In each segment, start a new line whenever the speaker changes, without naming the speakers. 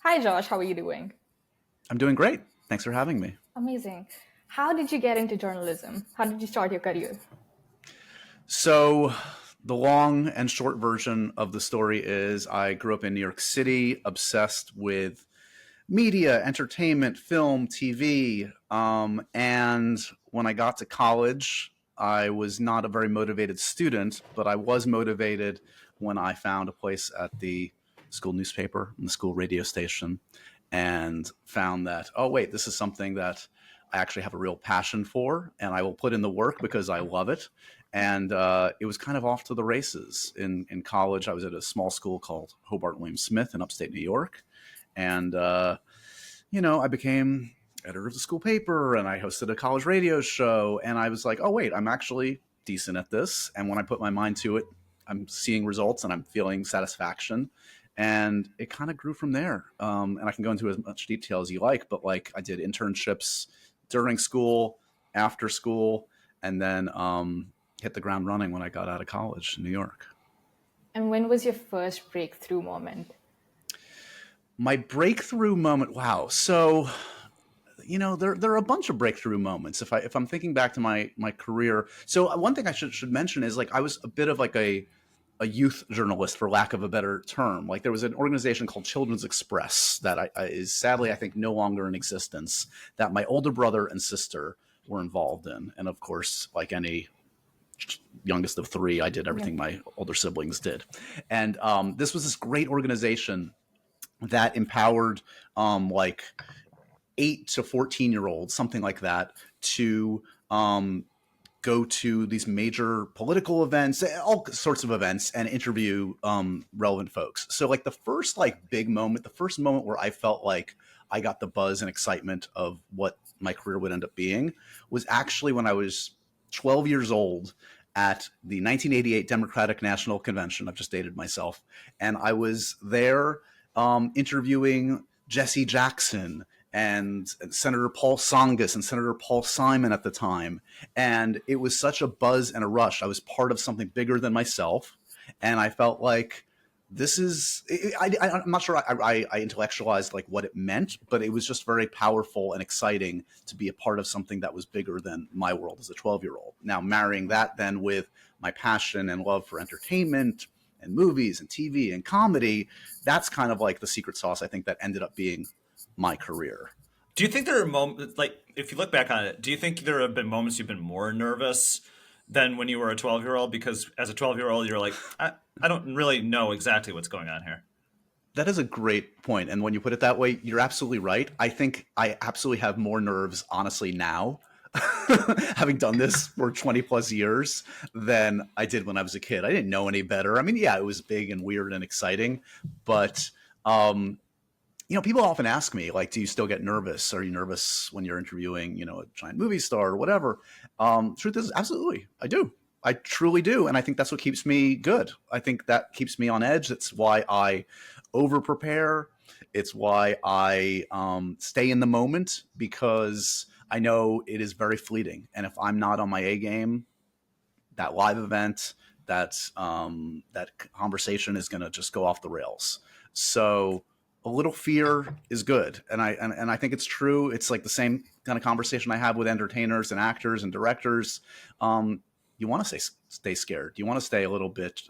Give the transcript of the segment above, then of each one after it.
Hi, Josh. How are you doing?
I'm doing great. Thanks for having me.
Amazing. How did you get into journalism? How did you start your career?
So, the long and short version of the story is I grew up in New York City, obsessed with media, entertainment, film, TV. And when I got to college, I was not a very motivated student, but I was motivated when I found a place at the school newspaper and the school radio station and found that, oh, wait, this is something that I actually have a real passion for and I will put in the work because I love it. And it was kind of off to the races. In college, I was at a small school called Hobart William Smith in upstate New York. And I became editor of the school paper and I hosted a college radio show. And I was like, oh, wait, I'm actually decent at this. And when I put my mind to it, I'm seeing results and I'm feeling satisfaction. And it kind of grew from there. And I can go into as much detail as you like, but like I did internships during school, after school, and then hit the ground running when I got out of college in New York.
And when was your first breakthrough moment?
My breakthrough moment, wow. So there are a bunch of breakthrough moments. If I'm thinking back to my career, so one thing I should mention is like I was a bit of like a youth journalist, for lack of a better term. Like there was an organization called Children's Express that is sadly I think no longer in existence. That my older brother and sister were involved in, and of course, like any youngest of three, I did
Yeah.
everything my older siblings did. And this was this great organization that empowered like 8 to 14-year olds, something like that, to go to these major political events, all sorts of events, and interview relevant folks. So, like the first like big moment, the first moment where I felt like I got the buzz and excitement of what my career would end up being was actually when I was 12 years old at the 1988 Democratic National Convention. I've just dated myself, and I was there interviewing Jesse Jackson and Senator Paul Tsongas and Senator Paul Simon at the time. And it was such a buzz and a rush. I was part of something bigger than myself. And I felt like this is, I'm not sure I intellectualized like what it meant, but it was just very powerful and exciting to be a part of something that was bigger than my world as a 12-year-old. Now, marrying that then with my passion and love for entertainment and movies and TV and comedy, that's kind of like the secret sauce I think that ended up being my career.
Do you think there are moments, like, if you look back on it, do you think there have been moments you've been more nervous than when you were a 12-year-old? Because as a 12-year-old, you're like, I don't really know exactly what's going on here.
That is a great point. And when you put it that way, you're absolutely right. I think I absolutely have more nerves, honestly, now, having done this for 20 plus years, than I did when I was a kid. I didn't know any better. I mean, yeah, it was big and weird and exciting, but people often ask me, like, do you still get nervous? Are you nervous when you're interviewing, a giant movie star or whatever? Truth is, absolutely, I do. I truly do. And I think that's what keeps me good. I think that keeps me on edge. That's why I over prepare. It's why I stay in the moment, because I know it is very fleeting. And if I'm not on my A game, that live event, that conversation is going to just go off the rails. So a little fear is good, and I think it's true. It's like the same kind of conversation I have with entertainers and actors and directors. You want to stay scared. You want to stay a little bit.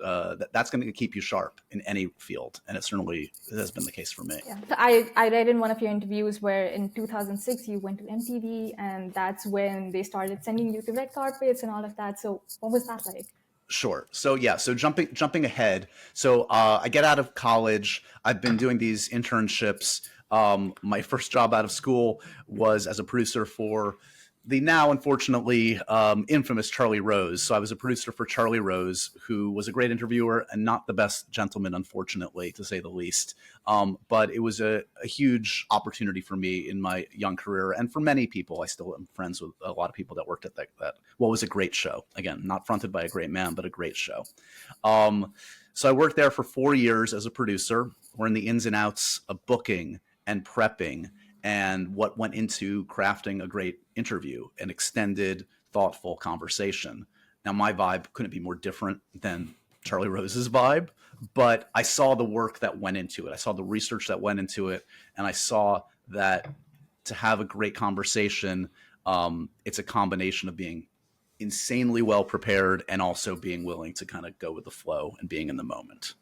That's going to keep you sharp in any field, and it certainly has been the case for me.
Yeah. So I read in one of your interviews where in 2006 you went to MTV, and that's when they started sending you to red carpets and all of that. So what was that like?
Sure. So yeah. So jumping ahead. So I get out of college. I've been doing these internships. My first job out of school was as a producer for the now unfortunately infamous Charlie Rose. So I was a producer for Charlie Rose, who was a great interviewer and not the best gentleman, unfortunately, to say the least. But it was a huge opportunity for me in my young career, and for many people. I still am friends with a lot of people that worked at that. What was a great show. Again, not fronted by a great man, but a great show. So I worked there for 4 years as a producer. We're in the ins and outs of booking and prepping and what went into crafting a great interview, an extended, thoughtful conversation. Now, my vibe couldn't be more different than Charlie Rose's vibe, but I saw the work that went into it. I saw the research that went into it, and I saw that to have a great conversation, it's a combination of being insanely well prepared and also being willing to kind of go with the flow and being in the moment.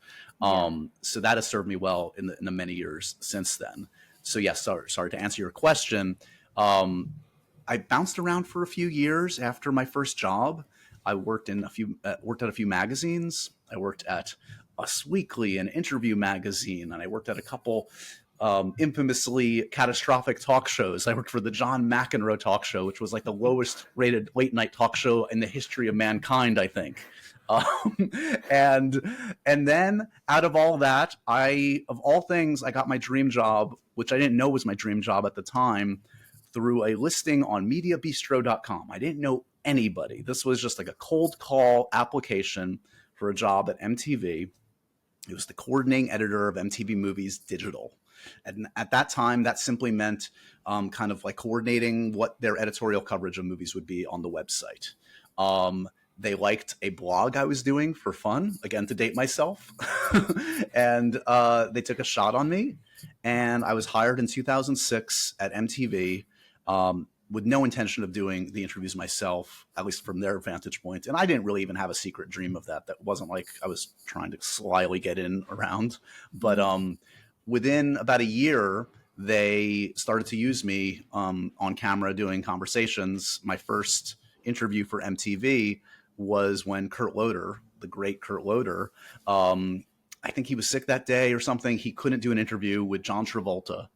So that has served me well in the many years since then. So yes, sorry to answer your question. I bounced around for a few years after my first job. I worked at a few magazines. I worked at Us Weekly, an interview magazine, and I worked at a couple infamously catastrophic talk shows. I worked for the John McEnroe talk show, which was like the lowest rated late night talk show in the history of mankind, I think. And then out of all that, of all things, I got my dream job, which I didn't know was my dream job at the time, through a listing on mediabistro.com. I didn't know anybody. This was just like a cold call application for a job at MTV. It was the coordinating editor of MTV Movies Digital. And at that time, that simply meant kind of like coordinating what their editorial coverage of movies would be on the website. They liked a blog I was doing for fun, again, to date myself. And they took a shot on me. And I was hired in 2006 at MTV with no intention of doing the interviews myself, at least from their vantage point. And I didn't really even have a secret dream of that. That wasn't like I was trying to slyly get in around. But within about a year, they started to use me on camera doing conversations. My first interview for MTV was when Kurt Loder, the great Kurt Loder, I think he was sick that day or something. He couldn't do an interview with John Travolta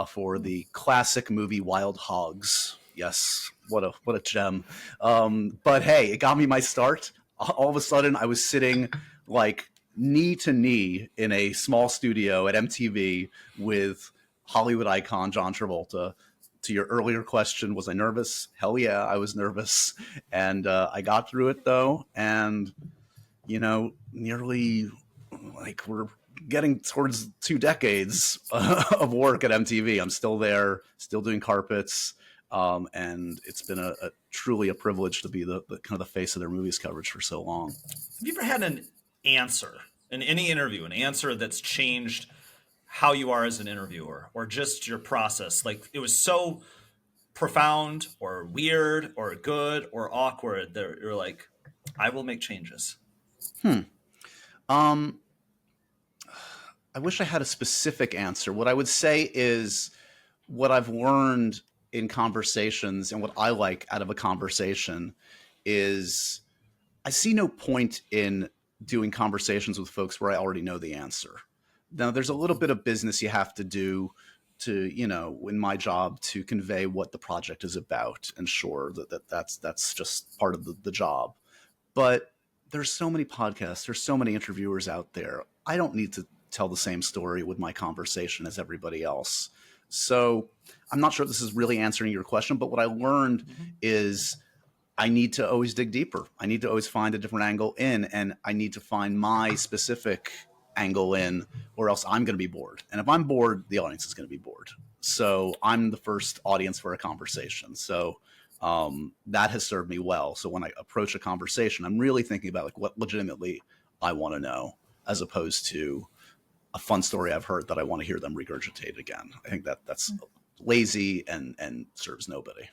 for the classic movie Wild Hogs. Yes, what a gem. But hey, it got me my start. All of a sudden, I was sitting like knee to knee in a small studio at MTV with Hollywood icon John Travolta. To your earlier question, was I nervous? Hell yeah, I was nervous. And I got through it though. And, nearly like we're getting towards 2 decades of work at MTV. I'm still there, still doing carpets. And it's been truly a privilege to be the kind of the face of their movies coverage for so long.
Have you ever had an answer in any interview, an answer that's changed how you are as an interviewer or just your process? Like it was so profound or weird or good or awkward that you're like, I will make changes.
I wish I had a specific answer. What I would say is what I've learned in conversations and what I like out of a conversation is I see no point in doing conversations with folks where I already know the answer. Now, there's a little bit of business you have to do to, in my job, to convey what the project is about. And sure, that's just part of the job. But there's so many podcasts, there's so many interviewers out there. I don't need to tell the same story with my conversation as everybody else. So I'm not sure if this is really answering your question, but what I learned is I need to always dig deeper. I need to always find a different angle in, and I need to find my specific angle in, or else I'm going to be bored. And if I'm bored, the audience is going to be bored. So I'm the first audience for a conversation. So that has served me well. So when I approach a conversation, I'm really thinking about like what legitimately I want to know, as opposed to a fun story I've heard that I want to hear them regurgitate again. I think that's lazy and serves nobody.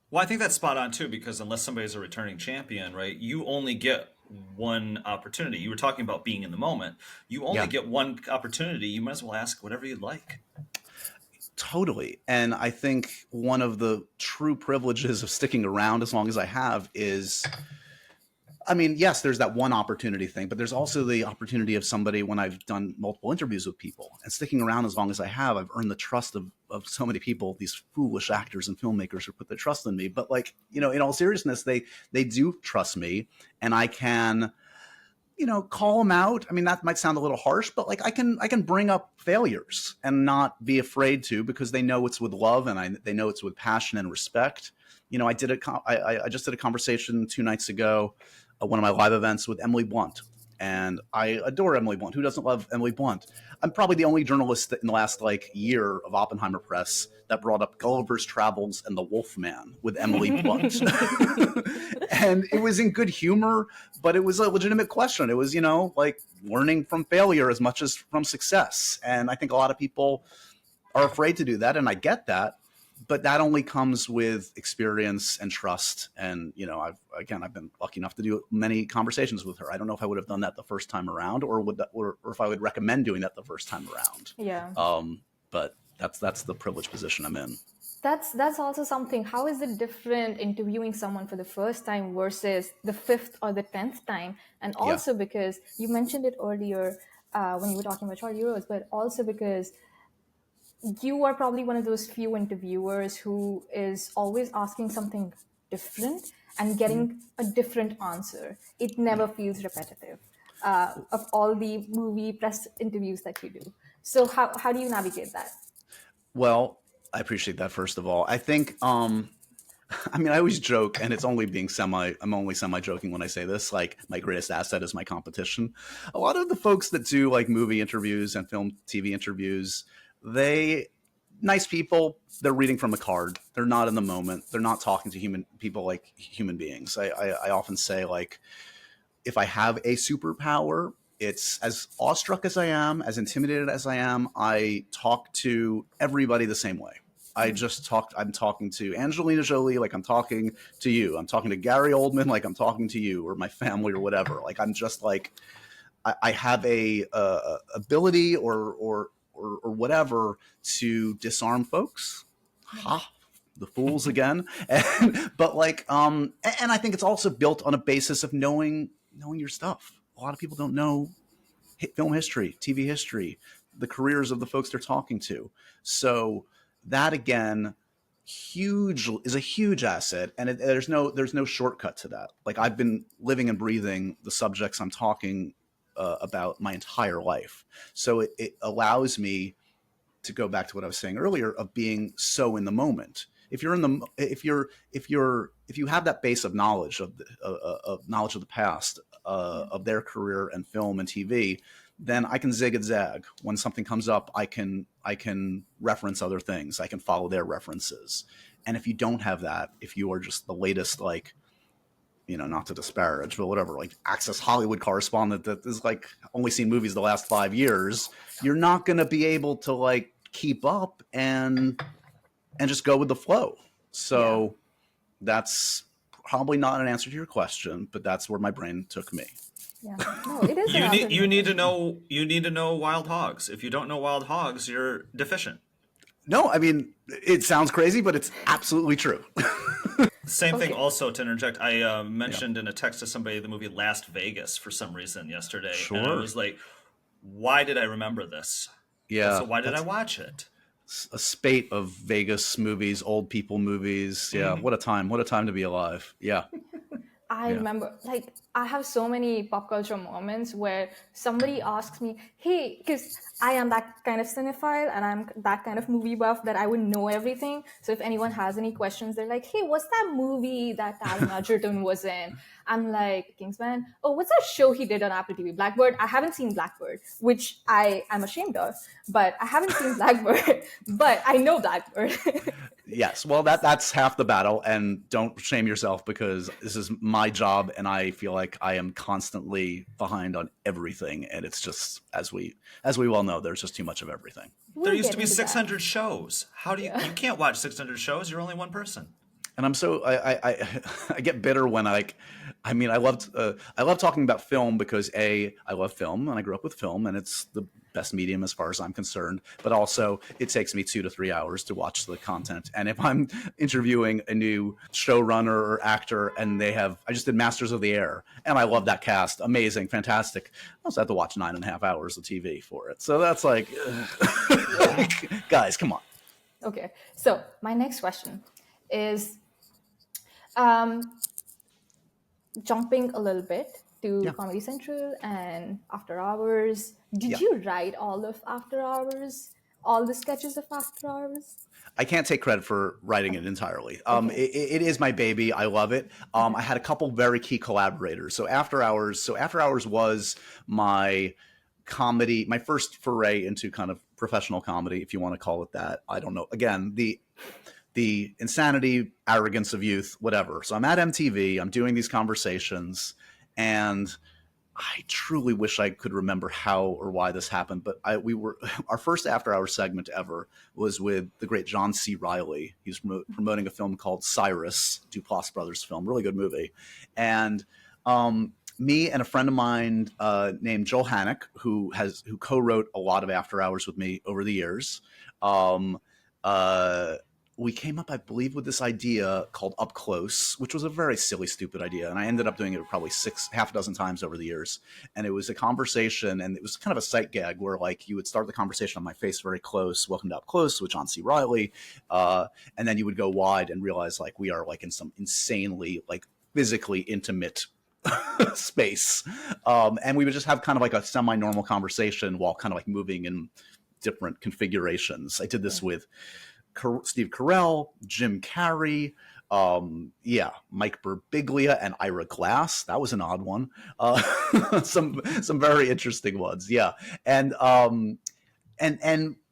Well, I think that's spot on too, because unless somebody's a returning champion, right, you only get one opportunity. You were talking about being in the moment. You only get one opportunity. You might as well ask whatever you'd like.
Totally. And I think one of the true privileges of sticking around as long as I have is, I mean, yes, there's that one opportunity thing, but there's also the opportunity of somebody when I've done multiple interviews with people and sticking around as long as I have, I've earned the trust of so many people, these foolish actors and filmmakers who put their trust in me. But like, in all seriousness, they do trust me, and I can, call them out. I mean, that might sound a little harsh, but like I can bring up failures and not be afraid to, because they know it's with love and they know it's with passion and respect. I just did a conversation 2 nights ago, one of my live events with Emily Blunt, And I adore Emily Blunt. Who doesn't love Emily Blunt? I'm probably the only journalist in the last year of Oppenheimer Press that brought up Gulliver's Travels and The Wolf Man with Emily Blunt. And it was in good humor, but it was a legitimate question. It was, learning from failure as much as from success. And I think a lot of people are afraid to do that, and I get that. But that only comes with experience and trust. And, I've been lucky enough to do many conversations with her. I don't know if I would have done that the first time around or if I would recommend doing that the first time around.
Yeah.
But that's the privileged position I'm in.
That's also something. How is it different interviewing someone for the first time versus the 5th or the 10th time? And also because you mentioned it earlier when you were talking about Charlie Rose, but also because you are probably one of those few interviewers who is always asking something different and getting a different answer. It never feels repetitive of all the movie press interviews that you do. So how do you navigate that?
Well, I appreciate that, first of all. I think, I always joke, and it's only I'm only semi-joking when I say this, my greatest asset is my competition. A lot of the folks that do movie interviews and film TV interviews, nice people, they're reading from a card. They're not in the moment. They're not talking to people like human beings. I often say, if I have a superpower, it's as awestruck as I am, as intimidated as I am, I talk to everybody the same way. I'm talking to Angelina Jolie like I'm talking to you. I'm talking to Gary Oldman like I'm talking to you or my family or whatever. I'm just I have a ability or whatever to disarm folks. Ha, the fools again. But and I think it's also built on a basis of knowing your stuff. A lot of people don't know film history, TV history, the careers of the folks they're talking to. So that again, is a huge asset, and there's no shortcut to that. I've been living and breathing the subjects I'm talking about my entire life. So it allows me to go back to what I was saying earlier of being so in the moment. If you have that base of knowledge of the past of their career and film and TV, then I can zig and zag. When something comes up, I can reference other things. I can follow their references. And if you don't have that, if you are just the latest not to disparage, but whatever, Access Hollywood correspondent that is only seen movies the last 5 years, you're not going to be able to keep up and just go with the flow. So that's probably not an answer to your question, but that's where my brain took me.
Yeah, no, it is.
You need to know wild hogs. If you don't know wild hogs, you're deficient.
No, it sounds crazy, but it's absolutely true.
Same thing also, to interject, I mentioned in a text to somebody the movie Las Vegas for some reason yesterday.
Sure.
And I was like, why did I remember this?
Yeah.
So why did I watch it?
A spate of Vegas movies, old people movies. Yeah. What a time to be alive. Yeah.
I remember, I have so many pop culture moments where somebody asks me, hey, because I am that kind of cinephile and I'm that kind of movie buff that I would know everything. So if anyone has any questions, they're like, hey, what's that movie that Taron Egerton was in? I'm like, Kingsman. Oh, what's that show he did on Apple TV? Blackbird? I haven't seen Blackbird, which I'm ashamed of, but I haven't seen Blackbird, but I know Blackbird.
Yes. Well, that's half the battle, and don't shame yourself because this is my job and I feel like I am constantly behind on everything. And it's just, as we well know, there's just too much of everything.
There used to be 600 shows. How do you can't watch 600 shows. You're only one person.
And I'm so, I get bitter when I love talking about film because I love film and I grew up with film and it's the best medium as far as I'm concerned, but also it takes me 2 to 3 hours to watch the content. And if I'm interviewing a new showrunner or actor and I just did Masters of the Air and I love that cast, amazing, fantastic. I also have to watch 9.5 hours of TV for it. So that's guys, come on.
Okay. So my next question is, jumping a little bit to Comedy Central and After Hours. Did you write all of After Hours? all the sketches of After Hours?
I can't take credit for writing it entirely.
Okay.
It is my baby. I love it.
Okay.
I had a couple very key collaborators. So After Hours was my comedy, my first foray into kind of professional comedy, if you want to call it that. I don't know. Again, the insanity, arrogance of youth, whatever. So I'm at MTV. I'm doing these conversations, and I truly wish I could remember how or why this happened, but our first After Hours segment ever was with the great John C. Reilly. He's promoting a film called Cyrus, Duplass Brothers film, really good movie. And me and a friend of mine named Joel Hannock, who co-wrote a lot of After Hours with me over the years, we came up, I believe, with this idea called Up Close, which was a very silly, stupid idea. And I ended up doing it probably half a dozen times over the years. And it was a conversation, and it was kind of a sight gag where like you would start the conversation on my face very close, welcome to Up Close with John C. Reilly. And then you would go wide and realize like we are like in some insanely like physically intimate space. And we would just have kind of like a semi-normal conversation while kind of like moving in different configurations. I did this with Steve Carell, Jim Carrey, Mike Birbiglia, and Ira Glass. That was an odd one. Some very interesting ones. Yeah, and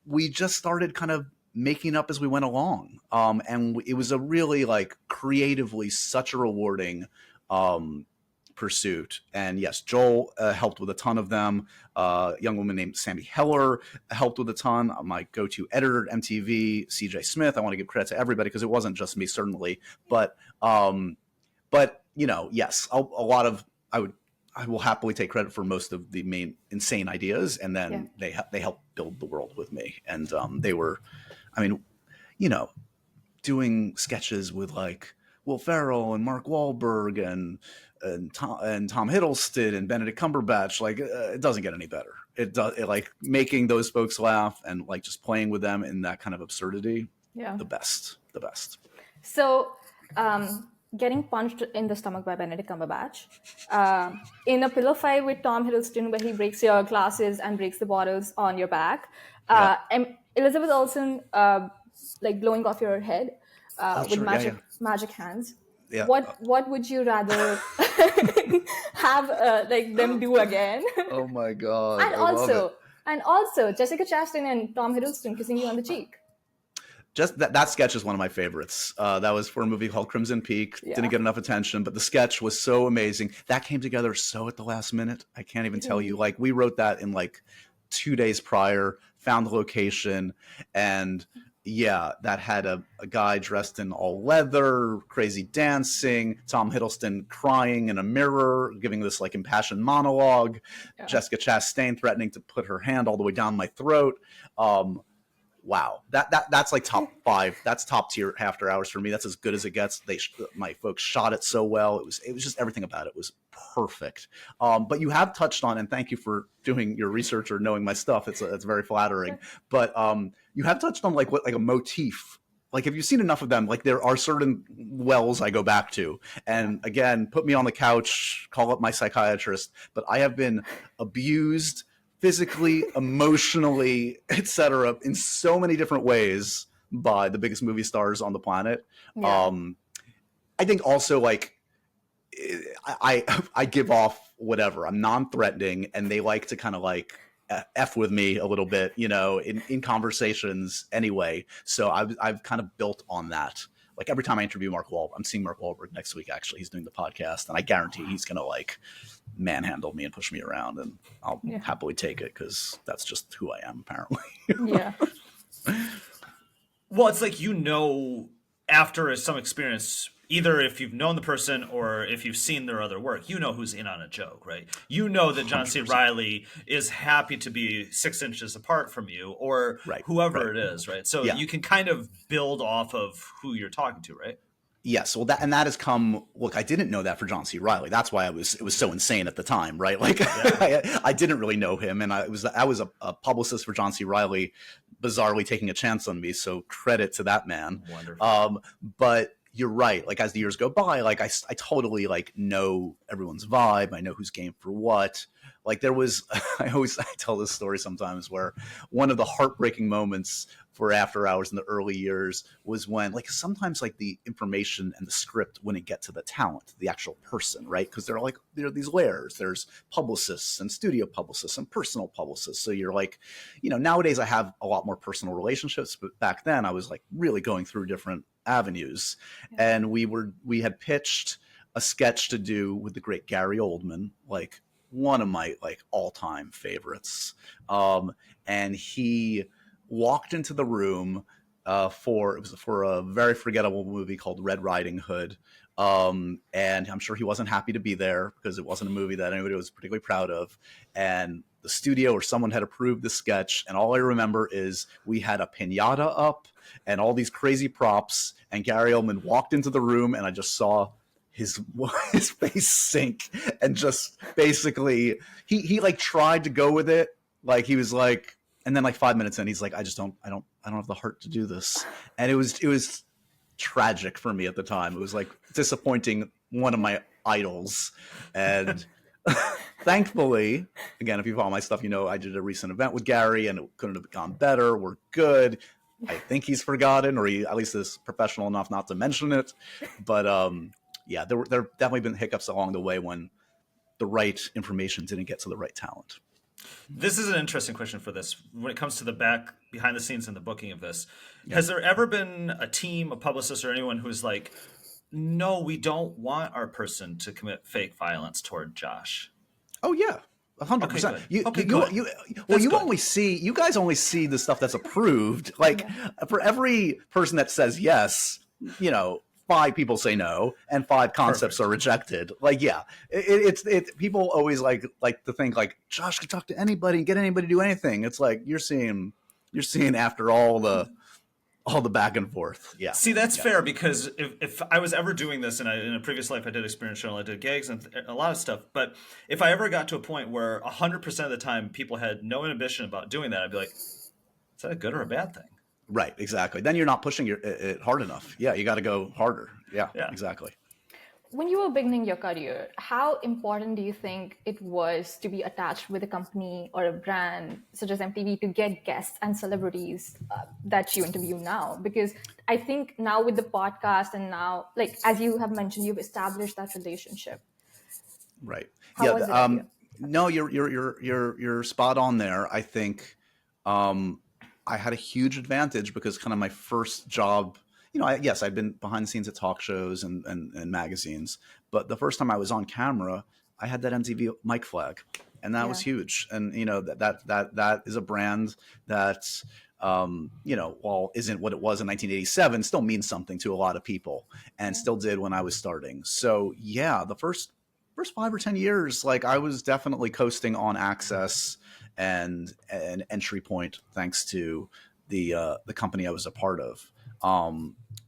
we just started kind of making up as we went along. And it was a really like creatively such a rewarding pursuit. And yes, Joel helped with a ton of them. A young woman named Sammy Heller helped with a ton. My go-to editor at MTV, CJ Smith. I want to give credit to everybody because it wasn't just me, certainly. But you know, yes, a lot of I will happily take credit for most of the main insane ideas, and then they helped build the world with me. And they were, I mean, you know, doing sketches with like Will Ferrell and Mark Wahlberg and Tom Hiddleston and Benedict Cumberbatch, like it doesn't get any better. Like making those folks laugh and like just playing with them in that kind of absurdity.
Yeah.
The best.
So, getting punched in the stomach by Benedict Cumberbatch, in a pillow fight with Tom Hiddleston where he breaks your glasses and breaks the bottles on your back, and Elizabeth Olsen like blowing off your head with magic hands.
Yeah.
What would you rather have like them do again?
Oh my god!
And also Jessica Chastain and Tom Hiddleston kissing you on the cheek.
Just that sketch is one of my favorites. That was for a movie called Crimson Peak. Yeah. Didn't get enough attention, but the sketch was so amazing. That came together so at the last minute. I can't even tell you. Like we wrote that in like 2 days prior, found the location, and yeah, that had a guy dressed in all leather, crazy dancing, Tom Hiddleston crying in a mirror, giving this like impassioned monologue, Jessica Chastain threatening to put her hand all the way down my throat. Wow, that's like top 5. That's top tier After Hours for me. That's as good as it gets. My folks shot it so well. It was just everything about it was perfect. But you have touched on, and thank you for doing your research or knowing my stuff. It's very flattering. But you have touched on like a motif. Like if you've seen enough of them, like there are certain wells I go back to. And again, put me on the couch, call up my psychiatrist. But I have been abused physically, emotionally, etc., in so many different ways by the biggest movie stars on the planet. Yeah. I think also like I give off whatever. I'm non-threatening, and they like to kind of like F with me a little bit, you know, in conversations anyway. So I've kind of built on that. Like every time I interview Mark Wahlberg, I'm seeing Mark Wahlberg next week. Actually, he's doing the podcast, and I guarantee he's gonna like manhandle me and push me around, and I'll happily take it because that's just who I am, apparently.
Yeah.
Well, it's like, you know, after some experience, either if you've known the person or if you've seen their other work, you know who's in on a joke, right? You know that John C. Reilly is happy to be 6 inches apart from you, or whoever it is, right? So you can kind of build off of who you're talking to, right?
Yes, well, that has come. Look, I didn't know that for John C. Reilly. That's why it was so insane at the time, right? Like, I didn't really know him, and I was a publicist for John C. Reilly, bizarrely taking a chance on me. So credit to that man.
Wonderful.
But you're right. Like as the years go by, like I totally like know everyone's vibe. I know who's game for what. Like there was, I tell this story sometimes where one of the heartbreaking moments for After Hours in the early years was when, like, sometimes like the information and the script wouldn't get to the talent, the actual person, right? Because there are these layers. There's publicists and studio publicists and personal publicists. So you're like, nowadays I have a lot more personal relationships, but back then I was like really going through different avenues. Yeah. And we had pitched a sketch to do with the great Gary Oldman, like one of my like all-time favorites. And he walked into the room for a very forgettable movie called Red Riding Hood. And I'm sure he wasn't happy to be there because it wasn't a movie that anybody was particularly proud of. And the studio or someone had approved the sketch. And all I remember is we had a piñata up and all these crazy props. And Gary Oldman walked into the room and I just saw his face sink and just basically he like tried to go with it. Like he was like, and then like 5 minutes in, he's like, I don't have the heart to do this. And it was tragic for me at the time. It was like disappointing one of my idols. And thankfully, again, if you follow my stuff, I did a recent event with Gary and it couldn't have gone better. We're good. I think he's forgotten, or he at least is professional enough not to mention it. But yeah, there definitely been hiccups along the way when the right information didn't get to the right talent.
This is an interesting question for this. When it comes to the behind the scenes and the booking of this, has there ever been a team, a publicist, or anyone who's like, no, we don't want our person to commit fake violence toward Josh?
Oh yeah, 100%. You guys only see the stuff that's approved. Like for every person that says yes, 5 people say no and 5 concepts are rejected. Like, yeah, it's people always like to think like Josh can talk to anybody and get anybody to do anything. It's like you're seeing after all the back and forth. Yeah.
See, that's fair, because if I was ever doing this, and in a previous life I did experiential, I did gigs and a lot of stuff, but if I ever got to a point where 100% of the time people had no inhibition about doing that, I'd be like, is that a good or a bad thing?
Right, exactly. Then you're not pushing it hard enough. Yeah, you got to go harder. Yeah, exactly.
When you were beginning your career, how important do you think it was to be attached with a company or a brand such as MTV to get guests and celebrities that you interview now? Because I think now with the podcast and now, like as you have mentioned, you've established that relationship.
Right.
How was it?
No, you're spot on there. I think I had a huge advantage because kind of my first job, yes, I'd been behind the scenes at talk shows and magazines, but the first time I was on camera, I had that MTV mic flag, and that was huge. And that is a brand that while isn't what it was in 1987, still means something to a lot of people, and still did when I was starting. So yeah, the first 5 or 10 years, like I was definitely coasting on access and an entry point thanks to the company I was a part of.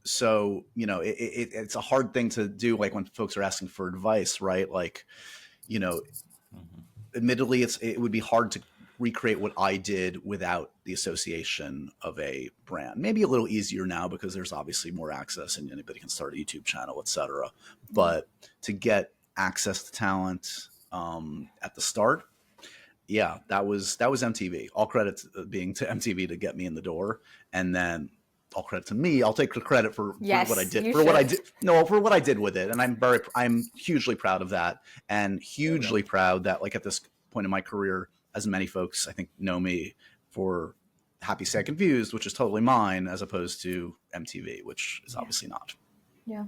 So, it's a hard thing to do, like when folks are asking for advice, right? Like, admittedly, it would be hard to recreate what I did without the association of a brand. Maybe a little easier now because there's obviously more access and anybody can start a YouTube channel, etc. But to get access to talent at the start, yeah, that was MTV. All credit being to MTV to get me in the door, and then all credit to me. I'll take the credit for what I did. For what I did with it, and I'm hugely proud of that, and hugely proud that like at this point in my career, as many folks I think know me for Happy Sad Confused, which is totally mine, as opposed to MTV, which is obviously not.
Yeah.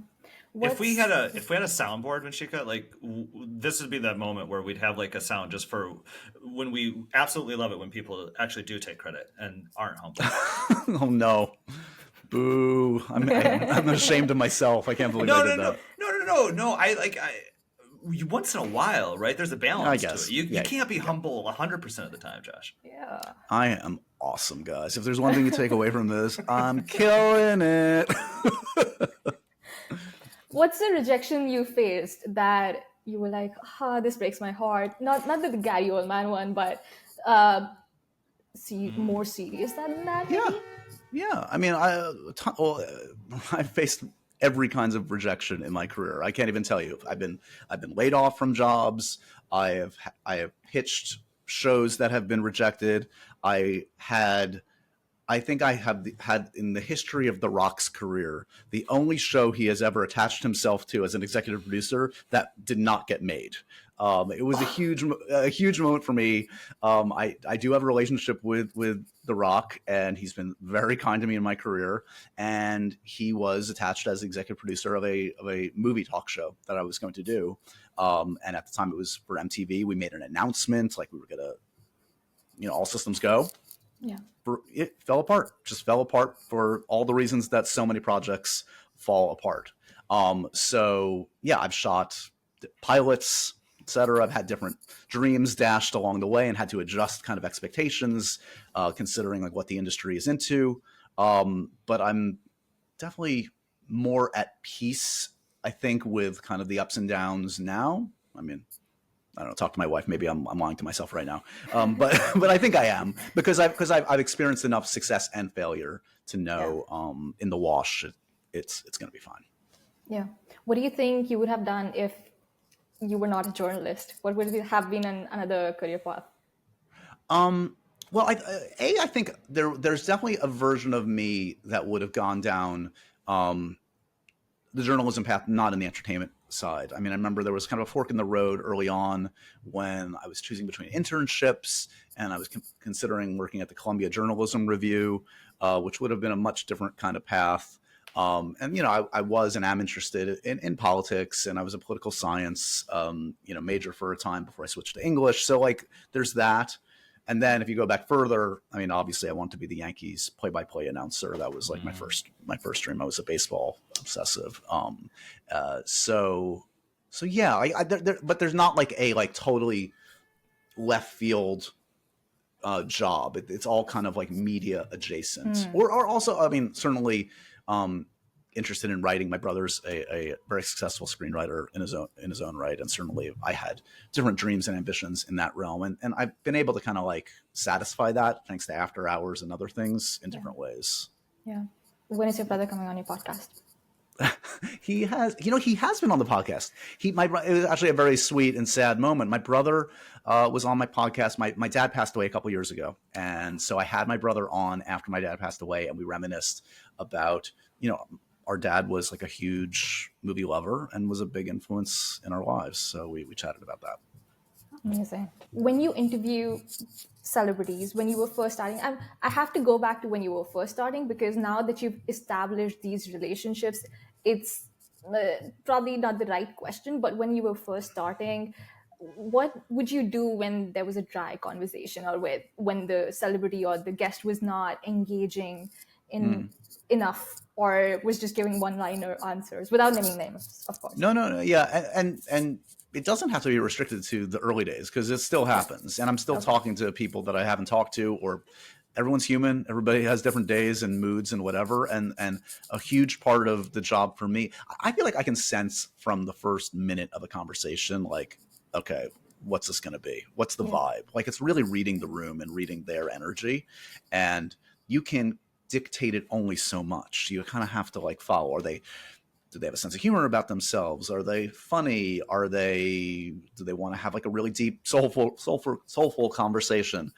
If we had a soundboard, Vanshika, like this would be that moment where we'd have like a sound just for when we absolutely love it when people actually do take credit and aren't humble.
Oh no, boo! I'm ashamed of myself. I can't believe I did that.
No. Once in a while, right? There's a balance to it. You can't be humble 100% of the time, Josh.
Yeah.
I am awesome, guys. If there's one thing you take away from this, I'm killing it.
What's the rejection you faced that you were like, this breaks my heart? Not the Gary Oldman one, but more serious than that?
Yeah. I mean, I faced every kinds of rejection in my career. I can't even tell you. I've been laid off from jobs. I have pitched shows that have been rejected. I think I have had in the history of The Rock's career, the only show he has ever attached himself to as an executive producer that did not get made. It was a huge moment for me. I do have a relationship with The Rock, and he's been very kind to me in my career. And he was attached as executive producer of a movie talk show that I was going to do. And at the time, it was for MTV. We made an announcement like we were gonna, all systems go.
Yeah.
It fell apart. Just fell apart for all the reasons that so many projects fall apart. So yeah, I've shot pilots, etc. I've had different dreams dashed along the way and had to adjust kind of expectations, considering like what the industry is into. But I'm definitely more at peace, I think, with kind of the ups and downs now. I mean, I don't know, talk to my wife. Maybe I'm lying to myself right now. But I think I am because I've experienced enough success and failure to know in the wash, it's going to be fine.
Yeah. What do you think you would have done if you were not a journalist? What would it have been another career path?
Well, I think there's definitely a version of me that would have gone down the journalism path, not in the entertainment side. I mean, I remember there was kind of a fork in the road early on when I was choosing between internships and I was considering working at the Columbia Journalism Review, which would have been a much different kind of path. And, I was and am interested in politics, and I was a political science, major for a time before I switched to English. So like there's that. And then if you go back further, I mean, obviously I want to be the Yankees play-by-play announcer. That was like my first dream. I was a baseball obsessive. So yeah, but there's not like a totally left field job. It's all kind of like media adjacent, or also, I mean, certainly interested in writing. My brother's a very successful screenwriter in his own right, and certainly I had different dreams and ambitions in that realm, and I've been able to kind of like satisfy that thanks to After Hours and other things in different ways.
Yeah. When is your brother coming on your podcast?
He has been on the podcast. It was actually a very sweet and sad moment. My brother was on my podcast. My dad passed away a couple years ago, and so I had my brother on after my dad passed away, and we reminisced about our dad was like a huge movie lover and was a big influence in our lives. So we chatted about that.
Amazing. When you interview celebrities, when you were first starting, I have to go back to when you were first starting, because now that you've established these relationships, it's probably not the right question, but when you were first starting, what would you do when there was a dry conversation, or when the celebrity or the guest was not engaging in enough, or was just giving one-liner answers without naming names, of course?
No. Yeah. And it doesn't have to be restricted to the early days, because it still happens. And I'm still talking to people that I haven't talked to, or everyone's human. Everybody has different days and moods and whatever. And a huge part of the job for me, I feel like I can sense from the first minute of a conversation, like, okay, what's this going to be? What's the vibe? Like, it's really reading the room and reading their energy. And you can dictate it only so much. You kind of have to like follow. Do they have a sense of humor about themselves? Are they funny? Do they want to have like a really deep, soulful conversation?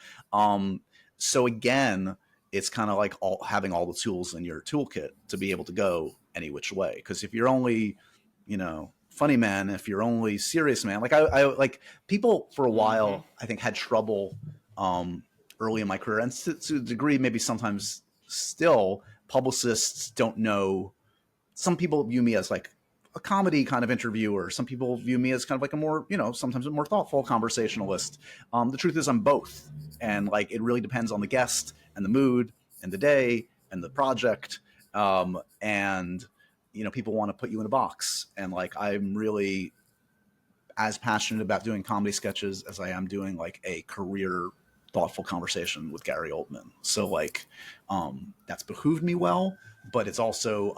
So again, it's kind of like having all the tools in your toolkit to be able to go any which way. Because if you're only, funny man, if you're only serious man, like I like people for a while, I think had trouble early in my career, and to a degree, maybe sometimes still, publicists don't know. Some people view me as like a comedy kind of interviewer. Some people view me as kind of like a more, sometimes a more thoughtful conversationalist. The truth is I'm both. And like, it really depends on the guest and the mood and the day and the project. And, people want to put you in a box. And like, I'm really as passionate about doing comedy sketches as I am doing like a career thoughtful conversation with Gary Oldman. So like, that's behooved me well, but it's also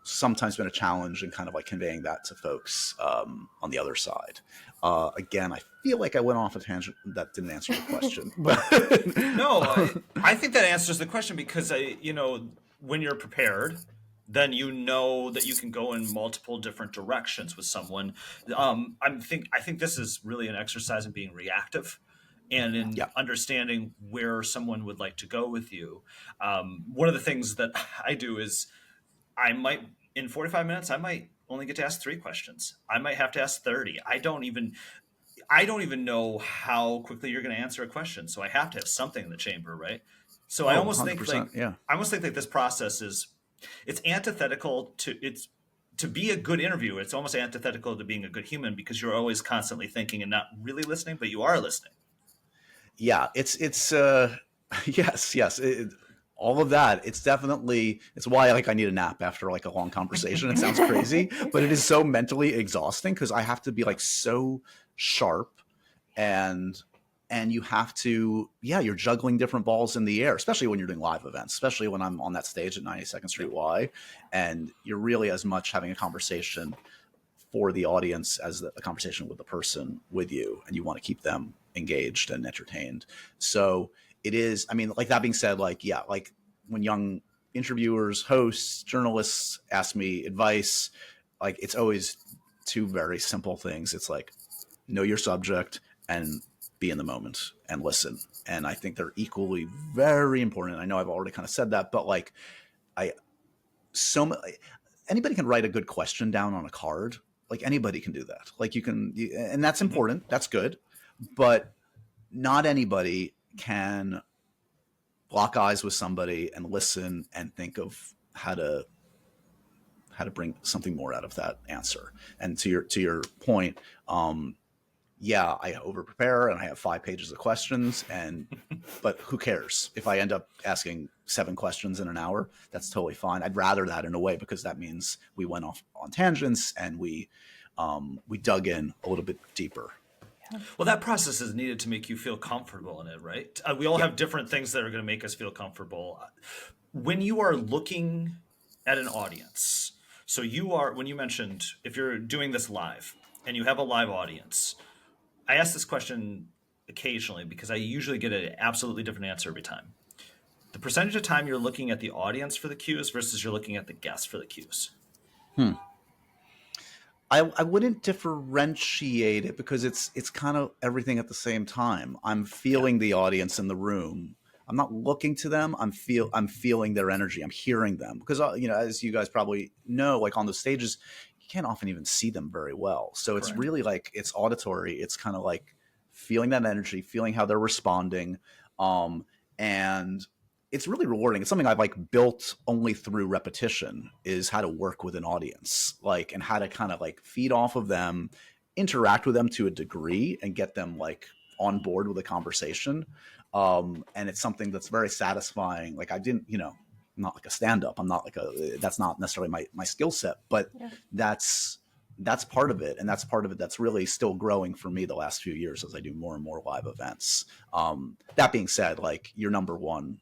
sometimes been a challenge in kind of like conveying that to folks on the other side. Again, I feel like I went off a tangent that didn't answer the question. But
No, I think that answers the question, because when you're prepared, then you know that you can go in multiple different directions with someone. I think this is really an exercise in being reactive and in
Yeah.
understanding where someone would like to go with you. One of the things that I do is I might, in 45 minutes, I might only get to ask 3 questions. I might have to ask 30. I don't even know how quickly you're going to answer a question. So I have to have something in the chamber, right? So I
Oh,
almost think
100%. Yeah.
this process it's antithetical to be a good interviewer. It's almost antithetical to being a good human, because you're always constantly thinking and not really listening, but you are listening.
Yeah. It's yes. All of that. It's definitely, it's why I need a nap after like a long conversation. It sounds crazy, but it is so mentally exhausting because I have to be like so sharp, and you have to, you're juggling different balls in the air, especially when you're doing live events, especially when I'm on that stage at 92nd Street Y, and you're really as much having a conversation for the audience as a conversation with the person with you, and you want to keep them engaged and entertained. So it is, I mean, like that being said, like when young interviewers, hosts, journalists ask me advice, like it's always 2 very simple things. It's like, know your subject and be in the moment and listen. And I think they're equally very important. I know I've already kind of said that, but like anybody can write a good question down on a card. Like anybody can do that. Like and that's important. That's good. But not anybody can lock eyes with somebody and listen and think of how to bring something more out of that answer. And to your point, I over prepare and I have 5 pages of questions, but who cares if I end up asking 7 questions in an hour? That's totally fine. I'd rather that in a way, because that means we went off on tangents and we dug in a little bit deeper.
Well, that process is needed to make you feel comfortable in it, right? We all have different things that are going to make us feel comfortable. When you are looking at an audience, so when you mentioned if you're doing this live and you have a live audience, I ask this question occasionally because I usually get an absolutely different answer every time. The percentage of time you're looking at the audience for the cues versus you're looking at the guest for the cues.
I wouldn't differentiate it, because it's kind of everything at the same time. I'm feeling the audience in the room. I'm not looking to them. I'm feeling their energy. I'm hearing them, because as you guys probably know, like on the stages, you can't often even see them very well. So it's really like, it's auditory. It's kind of like feeling that energy, feeling how they're responding, and it's really rewarding. It's something I've like built only through repetition, is how to work with an audience, like, and how to kind of like feed off of them, interact with them to a degree, and get them like on board with a conversation. And it's something that's very satisfying. Like I didn't, I'm not like a stand-up. I'm not like that's not necessarily my skill set, but that's part of it. And that's part of it that's really still growing for me the last few years as I do more and more live events. That being said, like your number one,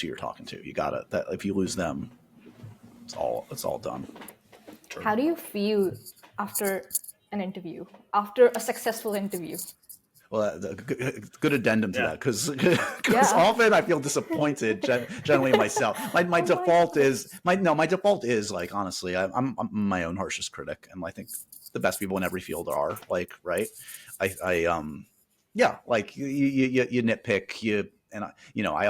who you're talking to, you gotta, that if you lose them, it's all done.
True.
How do you feel after an interview, after a successful interview?
Well, good addendum to that, because
Yeah.
often I feel disappointed generally in myself. My default is like, honestly, I'm my own harshest critic, and I think the best people in every field are like, right. Like you nitpick, I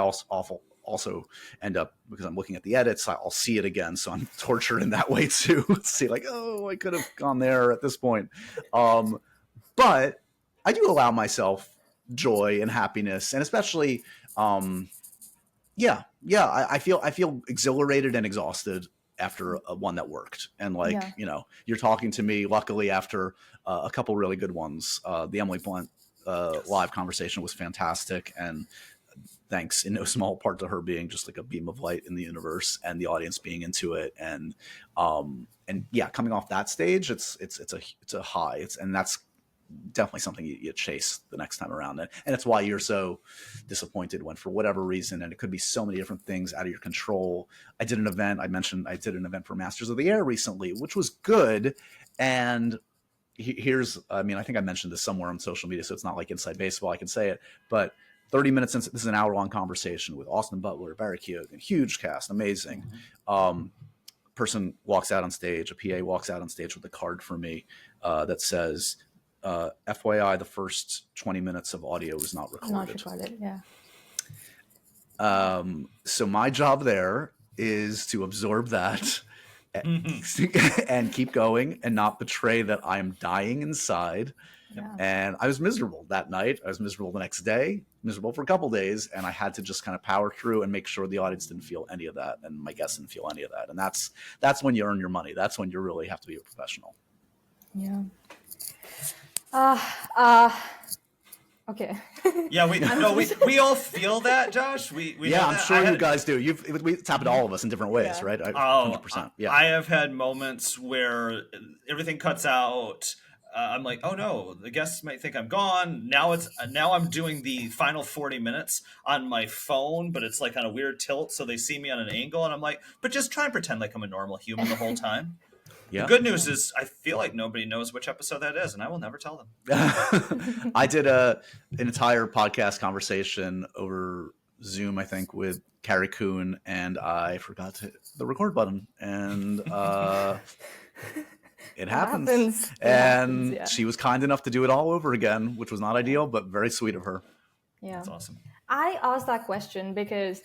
also end up, because I'm looking at the edits, I'll see it again, so I'm tortured in that way too. See, like, oh, I could have gone there at this point, but I do allow myself joy and happiness, and especially, I feel exhilarated and exhausted after one that worked, and like, you're talking to me. Luckily, after a couple really good ones, the Emily Blunt live conversation was fantastic, and thanks in no small part to her being just like a beam of light in the universe, and the audience being into it, and coming off that stage, it's a high, and that's definitely something you chase the next time around. And it's why you're so disappointed when, for whatever reason, and it could be so many different things out of your control. I did an event for Masters of the Air recently, which was good. And I think I mentioned this somewhere on social media, so it's not like inside baseball, I can say it, but 30 minutes into this is an hour-long conversation with Austin Butler, Barry Keoghan, huge cast, amazing. person walks out on stage, a PA walks out on stage with a card for me that says, FYI, the first 20 minutes of audio was not recorded.
Not recorded, yeah.
So my job there is to absorb that and keep going and not betray that I'm dying inside.
Yeah.
And I was miserable that night. I was miserable the next day, miserable for a couple days. And I had to just kind of power through and make sure the audience didn't feel any of that. And my guests didn't feel any of that. And that's when you earn your money. That's when you really have to be a professional.
Yeah. Okay.
Yeah, we all feel that, Josh. We know
I'm
that.
sure you guys do. It's happened to all of us in different ways, right? 100%. Yeah.
I have had moments where everything cuts out. I'm like, oh no, the guests might think I'm gone. Now I'm doing the final 40 minutes on my phone, but it's like on a weird tilt, so they see me on an angle, and I'm like, but just try and pretend like I'm a normal human the whole time. Yeah. The good news is I feel like nobody knows which episode that is, and I will never tell them.
I did an entire podcast conversation over Zoom, I think, with Carrie Coon, and I forgot to hit the record button, and it happens. And she was kind enough to do it all over again, which was not ideal, but very sweet of her.
Yeah,
that's awesome.
I asked that question because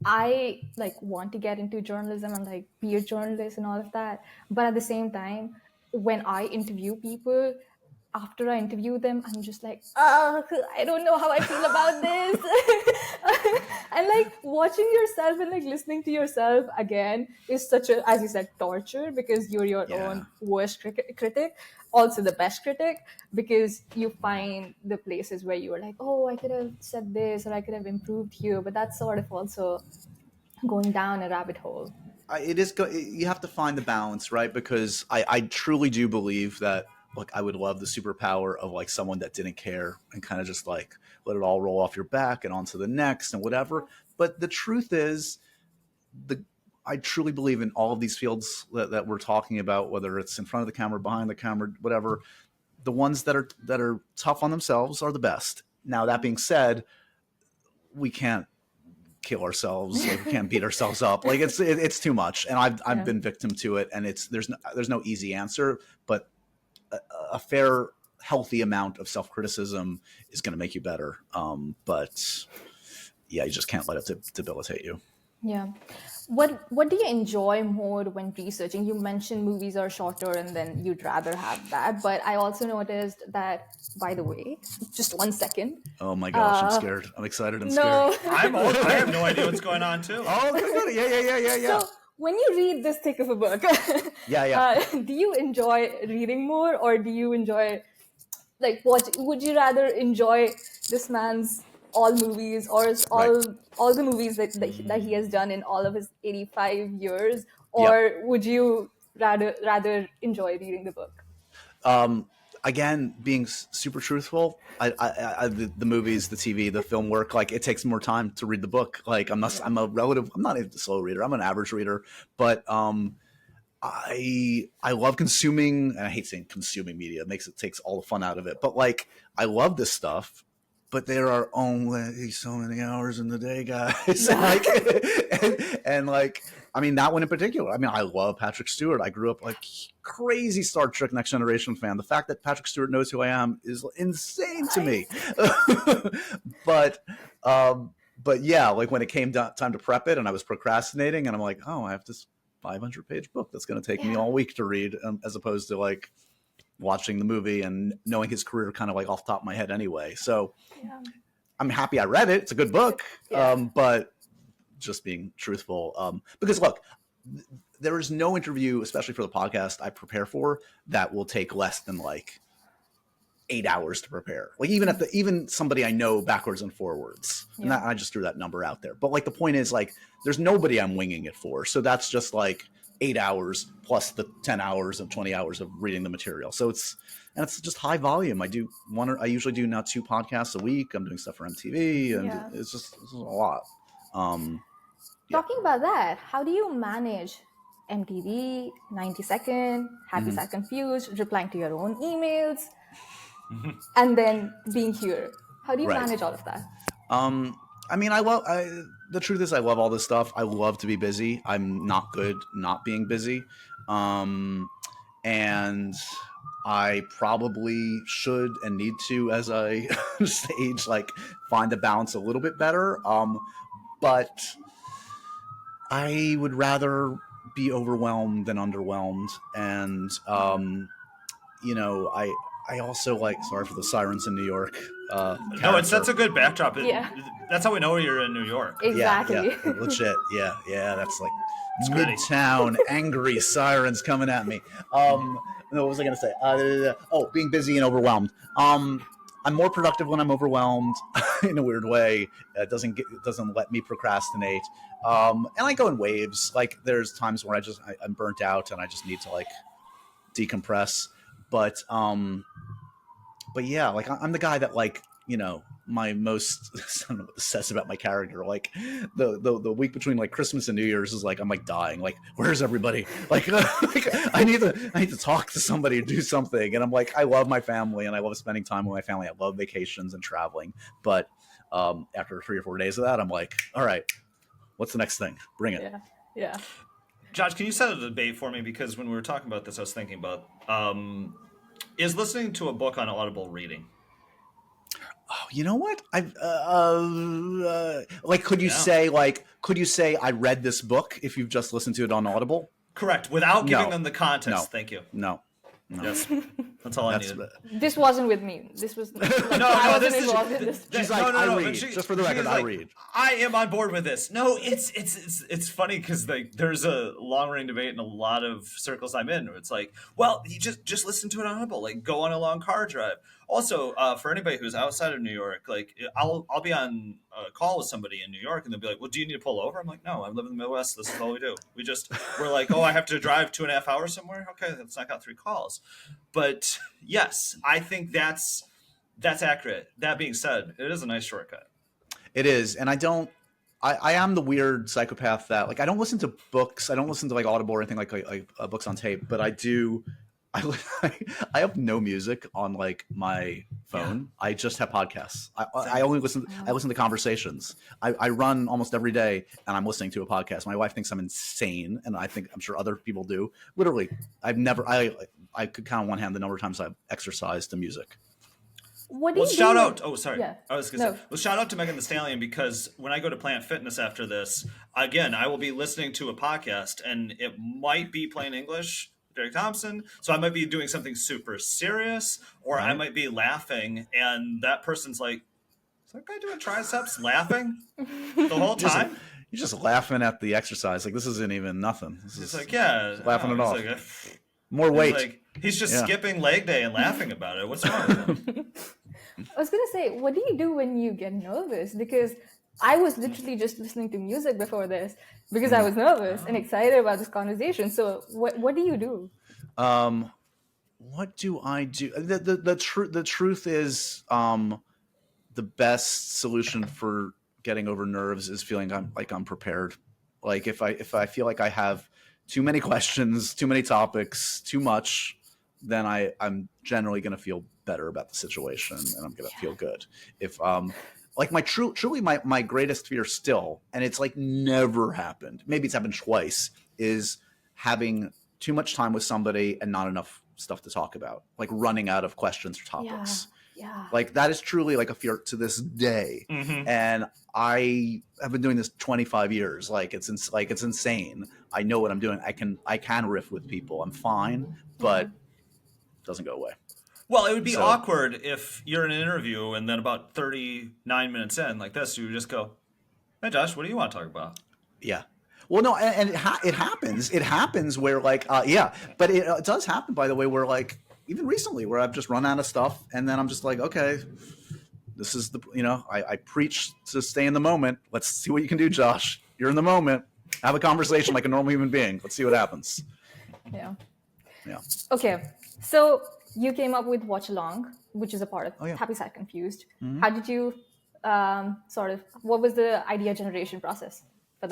I want to get into journalism and be a journalist and all of that. But at the same time, when I interview people, after I interview them, I'm just like, I don't know how I feel about this. And watching yourself and listening to yourself again is such a, as you said, torture, because you're your own worst critic, also the best critic, because you find the places where you were like, oh, I could have said this or I could have improved here. But that's sort of also going down a rabbit hole.
It is. You have to find the balance, right? Because I truly do believe that. Look, I would love the superpower of someone that didn't care and kind of just let it all roll off your back and on to the next and whatever. But the truth is, I truly believe in all of these fields that we're talking about, whether it's in front of the camera, behind the camera, whatever. The ones that are tough on themselves are the best. Now, that being said, we can't kill ourselves. We can't beat ourselves up. It's too much. And I've been victim to it. And there's no easy answer, but a fair, healthy amount of self-criticism is going to make you better. But you just can't let it debilitate you.
Yeah. What do you enjoy more when researching? You mentioned movies are shorter and then you'd rather have that. But I also noticed that, by the way, just 1 second.
Oh my gosh, I'm scared. I'm excited and
scared.
I have no idea what's going on too.
Oh, good. Yeah.
So, when you read this thick of a book, do you enjoy reading more, or do you enjoy, would you rather enjoy this man's all movies or all the movies that he has done in all of his 85 years, or would you rather enjoy reading the book?
Again, being super truthful, the movies, the TV, the film work, it takes more time to read the book. I'm not a slow reader. I'm an average reader, but I love consuming, and I hate saying consuming media. It takes all the fun out of it. But I love this stuff, but there are only so many hours in the day, guys. And that one in particular. I love Patrick Stewart. I grew up crazy Star Trek Next Generation fan. The fact that Patrick Stewart knows who I am is insane to me. But yeah, when it came time to prep it and I was procrastinating and I'm like, oh, I have this 500-page book that's going to take me all week to read, as opposed to watching the movie and knowing his career kind of off the top of my head anyway. So I'm happy I read it. It's a good book. But just being truthful, because look, there is no interview, especially for the podcast I prepare for, that will take less than 8 hours to prepare. Even somebody I know backwards and forwards, and I just threw that number out there. But the point is, there's nobody I'm winging it for. So that's just 8 hours plus the 10 hours and 20 hours of reading the material. So it's just high volume. I usually do now 2 podcasts a week. I'm doing stuff for MTV, and it's a lot.
Talking about that, how do you manage MTV, 90 Second, Happy Sad Confused, replying to your own emails, and then being here? How do you manage all of that?
I mean, the truth is I love all this stuff. I love to be busy. I'm not good not being busy. Um, and I probably should and need to, as I age, like find a balance a little bit better. But I would rather be overwhelmed than underwhelmed. And, I also like, sorry for the sirens in New York.
No, that's a good backdrop.
Yeah.
That's how we know you're in New York.
Exactly.
Yeah, legit. Yeah, that's like
gritty.
midtown angry sirens coming at me. No, what was I gonna say? Being busy and overwhelmed. I'm more productive when I'm overwhelmed in a weird way. It doesn't let me procrastinate. And I go in waves. Like there's times where I'm burnt out and I just need to like decompress. But yeah, like I'm the guy that like, my most, I don't know what this says about my character. Like the week between like Christmas and New Year's is like, I'm like dying. Like, where's everybody? Like, I need to talk to somebody or do something. And I'm like, I love my family and I love spending time with my family. I love vacations and traveling. But after 3 or 4 days of that, I'm like, all right, what's the next thing? Bring it.
Yeah. Yeah.
Josh, can you set a debate for me? Because when we were talking about this, I was thinking about, is listening to a book on Audible reading?
Oh, you know what? Could you say I read this book if you've just listened to it on Audible?
Correct. Without giving
No.
them the context.
No.
Thank you.
No.
Yes. That's all I needed.
This wasn't with me. This was
No,
I
this
wasn't
is.
involved in this.
She's like,
no,
I
but
read. Just for the record,
she's
I
like,
read.
I am on board with this. No, it's funny because like there's a long running debate in a lot of circles I'm in where it's like, well, you just listen to it on Audible, like go on a long car drive. Also, for anybody who's outside of New York, like I'll be on a call with somebody in New York and they'll be like, well, do you need to pull over? I'm like, no, I live in the Midwest. This is all we do. We're like, oh, I have to drive 2.5 hours somewhere. Okay, let's knock out 3 calls. But yes, I think that's accurate. That being said, it is a nice shortcut.
It is, and I am the weird psychopath that like I don't listen to books. I don't listen to like Audible or anything like books on tape. But I do. I have no music on like my phone. Yeah. I just have podcasts. I only listen. I listen to conversations. I run almost every day, and I'm listening to a podcast. My wife thinks I'm insane, and I'm sure other people do. Literally, I could count on one hand the number of times I've exercised to music.
What do you do?
Shout out. Oh, sorry.
Yeah.
I was going to say. Well, shout out to Megan Thee Stallion because when I go to Planet Fitness after this, again, I will be listening to a podcast, and it might be plain English. Derek Thompson. So I might be doing something super serious, or I might be laughing, and that person's like, "Is that guy doing triceps laughing the whole time?"
You're just laughing at the exercise. Like this isn't even nothing.
It's like, yeah,
laughing it off.
Like,
more weight.
Like, he's just skipping leg day and laughing about it. What's wrong with him?
I was gonna say, what do you do when you get nervous? Because I was literally just listening to music before this because I was nervous and excited about this conversation. So what do you do?
What do I do? The truth is the best solution for getting over nerves is feeling I'm prepared. Like if I feel like I have too many questions, too many topics, too much, then I'm generally going to feel better about the situation and I'm going to feel good. If like truly my greatest fear still, and it's like never happened, maybe it's happened twice, is having too much time with somebody and not enough stuff to talk about, like running out of questions or topics.
Yeah.
Like that is truly like a fear to this day. Mm-hmm. And I have been doing this 25 years. Like it's insane. I know what I'm doing. I can riff with people. I'm fine, but it doesn't go away.
Well, it would be awkward if you're in an interview and then about 39 minutes in like this, you would just go, "Hey Josh, what do you want to talk about?"
Yeah. Well, no, and it happens. It happens where like, but it does happen, by the way, where like, even recently where I've just run out of stuff and then I'm just like, okay, this is I preach to stay in the moment. Let's see what you can do, Josh. You're in the moment. Have a conversation like a normal human being. Let's see what happens.
Yeah.
Yeah.
Okay. So you came up with Watch Along, which is a part of Happy Sad Confused. Mm-hmm. How did you what was the idea generation process for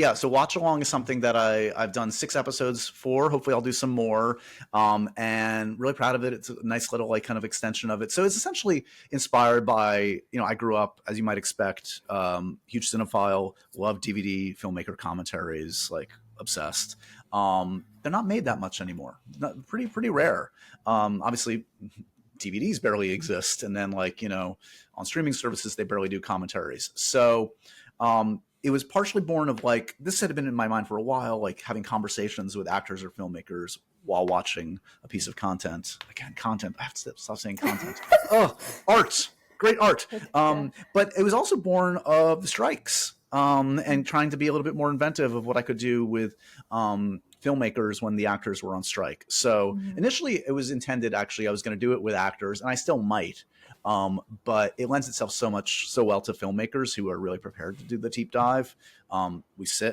that.
So Watch Along is something that I've done 6 episodes for. Hopefully I'll do some more, and really proud of it. It's a nice little like kind of extension of it. So it's essentially inspired by, I grew up, as you might expect, huge cinephile, love DVD filmmaker commentaries, like obsessed. They're not made that much anymore. Pretty rare. Obviously DVDs barely exist, and then on streaming services they barely do commentaries. So it was partially born of like, this had been in my mind for a while, like having conversations with actors or filmmakers while watching a piece of content. Again, content. I have to stop saying content. Art, great art. But it was also born of the strikes, and trying to be a little bit more inventive of what I could do with filmmakers when the actors were on strike. So initially it was intended, actually, I was going to do it with actors, and I still might. But it lends itself so well to filmmakers who are really prepared to do the deep dive.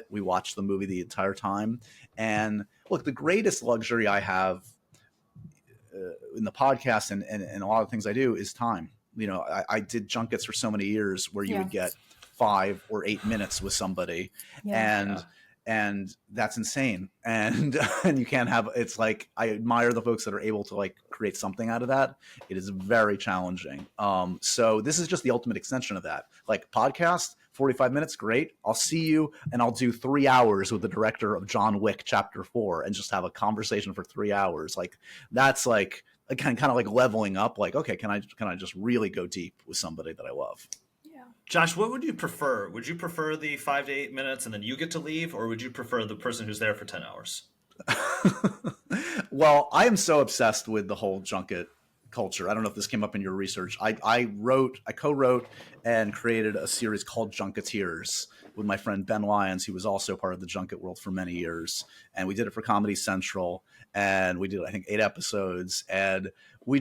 We watch the movie the entire time. And look, the greatest luxury I have in the podcast and a lot of things I do is time. I did junkets for so many years where you would get 5 or 8 minutes with somebody, and that's insane. And you can't have, it's like, I admire the folks that are able to like create something out of that. It is very challenging. So this is just the ultimate extension of that. Like podcast, 45 minutes, great. I'll see you, and I'll do 3 hours with the director of John Wick Chapter 4 and just have a conversation for 3 hours. Like that's like, again, kind of like leveling up. Like, okay, can I just really go deep with somebody that I love?
Josh, what would you prefer? Would you prefer the 5 to 8 minutes and then you get to leave, or would you prefer the person who's there for 10 hours?
Well, I am so obsessed with the whole junket culture. I don't know if this came up in your research. I co-wrote and created a series called Junketeers with my friend Ben Lyons, who was also part of the junket world for many years. And we did it for Comedy Central, and we did, I think, 8 episodes. And we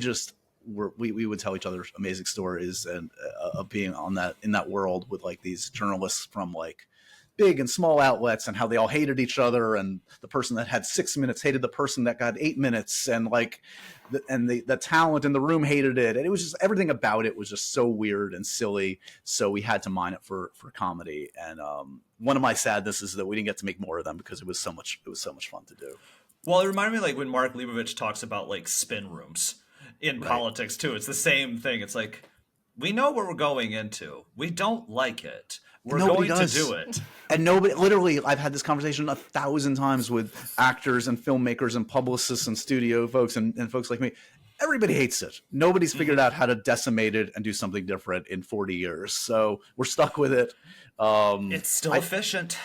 would tell each other amazing stories and of being in that world with like these journalists from like big and small outlets, and how they all hated each other, and the person that had 6 minutes hated the person that got 8 minutes, and like the talent in the room hated it, and it was just, everything about it was just so weird and silly. So we had to mine it for comedy. And one of my sadnesses is that we didn't get to make more of them because it was so much fun to do.
Well, it reminded me like when Mark Leibovich talks about like spin rooms in politics too. It's the same thing. It's like, we know what we're going into. We don't like it. We're going to do it.
And nobody, literally, I've had this conversation 1,000 times with actors and filmmakers and publicists and studio folks and folks like me. Everybody hates it. Nobody's figured out how to decimate it and do something different in 40 years. So we're stuck with it.
It's still efficient.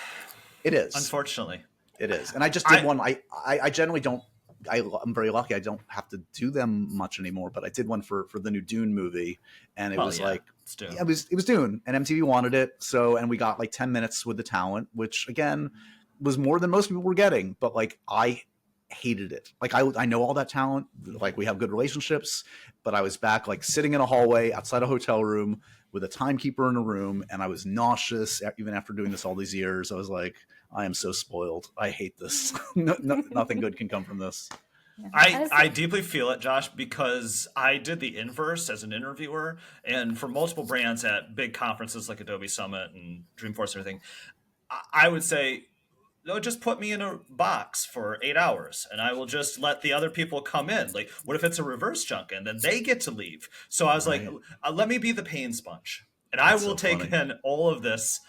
It is.
Unfortunately.
It is. And I just did one. I generally don't. I'm very lucky. I don't have to do them much anymore, but I did one for the new Dune movie, and it was like, it was Dune, and MTV wanted it. So, and we got like 10 minutes with the talent, which again was more than most people were getting, but like I hated it. Like I know all that talent, like we have good relationships, but I was back like sitting in a hallway outside a hotel room with a timekeeper in a room, and I was nauseous even after doing this all these years. I was like, I am so spoiled. I hate this. Nothing good can come from this.
I deeply feel it, Josh, because I did the inverse as an interviewer, and for multiple brands at big conferences like Adobe Summit and Dreamforce and everything, I would say, no, just put me in a box for 8 hours and I will just let the other people come in. Like, what if it's a reverse junket and then they get to leave? So I was like, let me be the pain sponge, and I will take in all of this.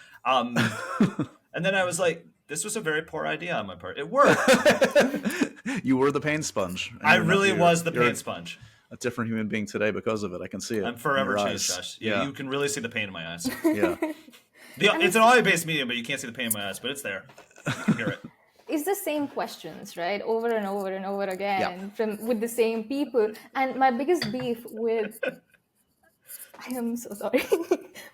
And then I was like, this was a very poor idea on my part. It worked.
You were the pain sponge.
I really was the pain sponge.
A different human being today because of it. I can see it.
I'm forever changed, Josh. Yeah, you can really see the pain in my eyes.
Yeah.
It's an audio-based medium, but you can't see the pain in my eyes, but it's there. You can hear it.
It's the same questions, right? Over and over and over again with the same people. And my biggest beef with... I am so sorry.